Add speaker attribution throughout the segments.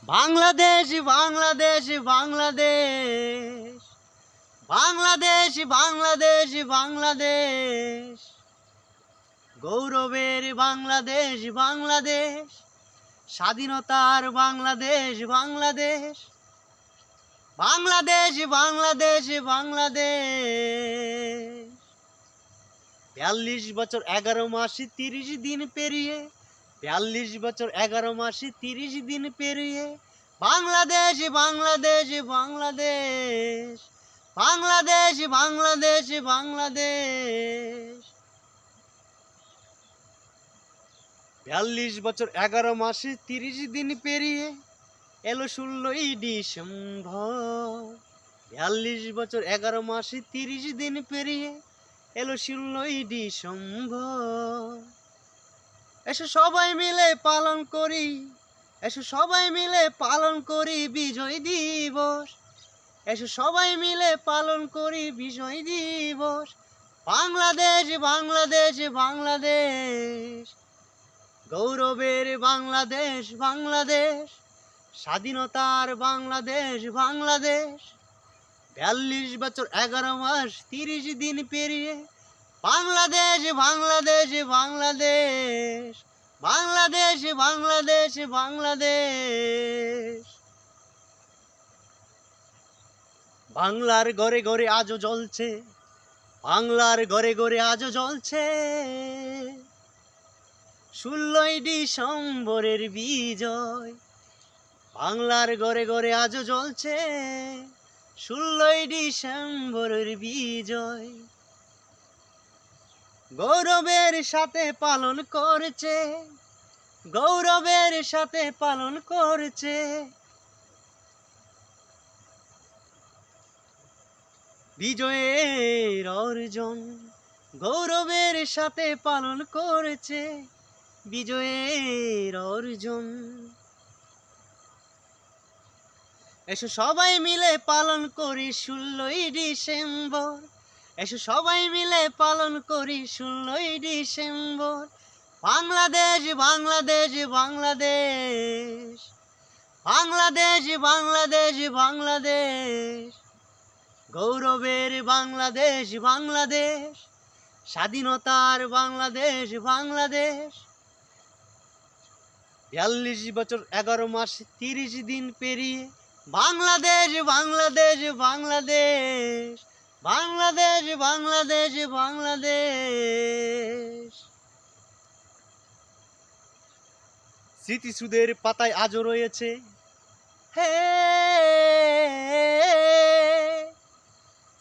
Speaker 1: বাংলাদেশ বাংলাদেশ বাংলাদেশ বাংলাদেশ বাংলাদেশ বাংলাদেশ গৌরবের বাংলাদেশ বাংলাদেশ স্বাধীনতার বাংলাদেশ বাংলাদেশ বাংলাদেশ বাংলাদেশ বাংলাদেশ ৪২ বছর ১১ মাস ৩০ দিন পেরিয়ে ৪২ বছর ১১ মাস ৩০ দিন পেরিয়ে বাংলাদেশ বাংলাদেশ বাংলাদেশ বাংলাদেশ বাংলাদেশ বাংলাদেশ ৪২ বছর ১১ মাস ৩০ দিন পেরিয়ে এলো ১৬ই ডিসেম্বর। ৪২ বছর ১১ মাস ৩০ দিন পেরিয়ে এলো ১৬ই ডিসেম্বর। এসো সবাই মিলে পালন করি, এসো সবাই মিলে পালন করি বিজয় দিবস। এসো সবাই মিলে পালন করি বিজয় দিবস। বাংলাদেশ বাংলাদেশ বাংলাদেশ গৌরবের বাংলাদেশ বাংলাদেশ স্বাধীনতার বাংলাদেশ বাংলাদেশ ৪২ বছর ১১ মাস ৩০ দিন পেরিয়ে বাংলাদেশ বাংলাদেশ বাংলাদেশ বাংলাদেশ বাংলাদেশ বাংলাদেশ বাংলার ঘরে ঘরে আজও জ্বলছে, বাংলার ঘরে ঘরে আজও জ্বলছে ১৬ই ডিসেম্বরের বিজয়। বাংলার ঘরে ঘরে আজও জ্বলছে ১৬ই ডিসেম্বরের বিজয়। গৌরবের সাথে পালন করছে, গৌরবের সাথে পালন করছে বিজয়ের অর্জন। গৌরবের সাথে পালন করেছে বিজয়ের অর্জন। এসো সবাই মিলে পালন করি ১৬ই ডিসেম্বর। এসো সবাই মিলে পালন করি ১৬ই ডিসেম্বর। বাংলাদেশ বাংলাদেশ বাংলাদেশ বাংলাদেশ বাংলাদেশ বাংলাদেশ গৌরবের বাংলাদেশ বাংলাদেশ স্বাধীনতার বাংলাদেশ বাংলাদেশ ৪২ বছর ১১ মাস ৩০ দিন পেরিয়ে বাংলাদেশ বাংলাদেশ বাংলাদেশ বাংলাদেশ বাংলাদেশ বাংলাদেশ স্মৃতিসুধের পাতায় আজও রয়েছে, হে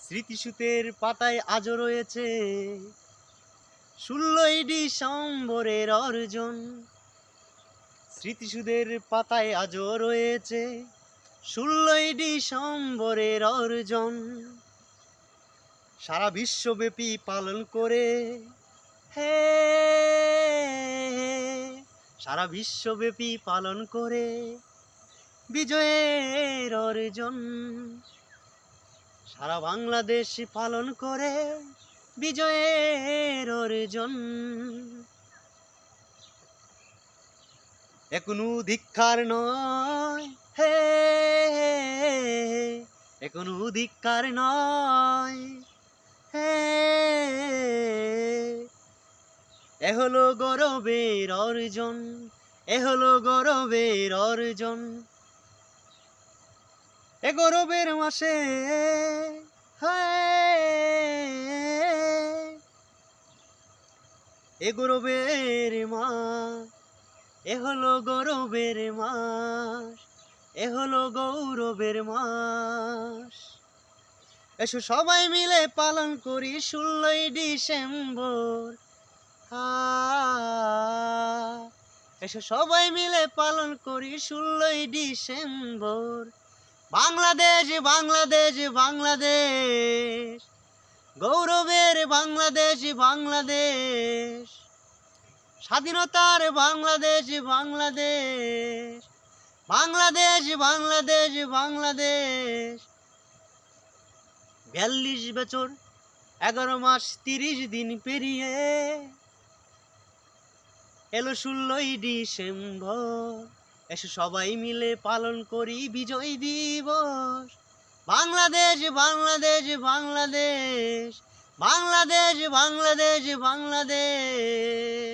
Speaker 1: স্মৃতিসুধের পাতায় আজও রয়েছে ১৬ই ডিসেম্বরের অর্জন। স্মৃতিসুধের পাতায় আজও রয়েছে ১৬ই ডিসেম্বরের অর্জন। সারা বিশ্বব্যাপী পালন করে, হে সারা বিশ্বব্যাপী পালন করে বিজয়ের অর্জন। সারা বাংলাদেশ পালন করে বিজয়ের অর্জন। এ কোনো ধিক্কার নয়, হে এ কোনো ধিক্কার নয়, হে এ হলো গৌরবের অর্জন, এ হলো গৌরবের অর্জন। এ গৌরবের মাসে এ গৌরবের মাস, এ হলো গৌরবের মাস, এ হলো গৌরবের মাস। এসো সবাই মিলে পালন করি ১৬ই ডিসেম্বর। এসো সবাই মিলে পালন করি ১৬ই ডিসেম্বর। বাংলাদেশ বাংলাদেশ বাংলাদেশ গৌরবের বাংলাদেশ বাংলাদেশ স্বাধীনতার বাংলাদেশ বাংলাদেশ বাংলাদেশ বাংলাদেশ বাংলাদেশ ৪২ বছর ১১ মাস ৩০ দিন পেরিয়ে এলো ১৬ই ডিসেম্বর। এসো সবাই মিলে পালন করি বিজয় দিবস। বাংলাদেশ বাংলাদেশ বাংলাদেশ, বাংলাদেশ বাংলাদেশ বাংলাদেশ।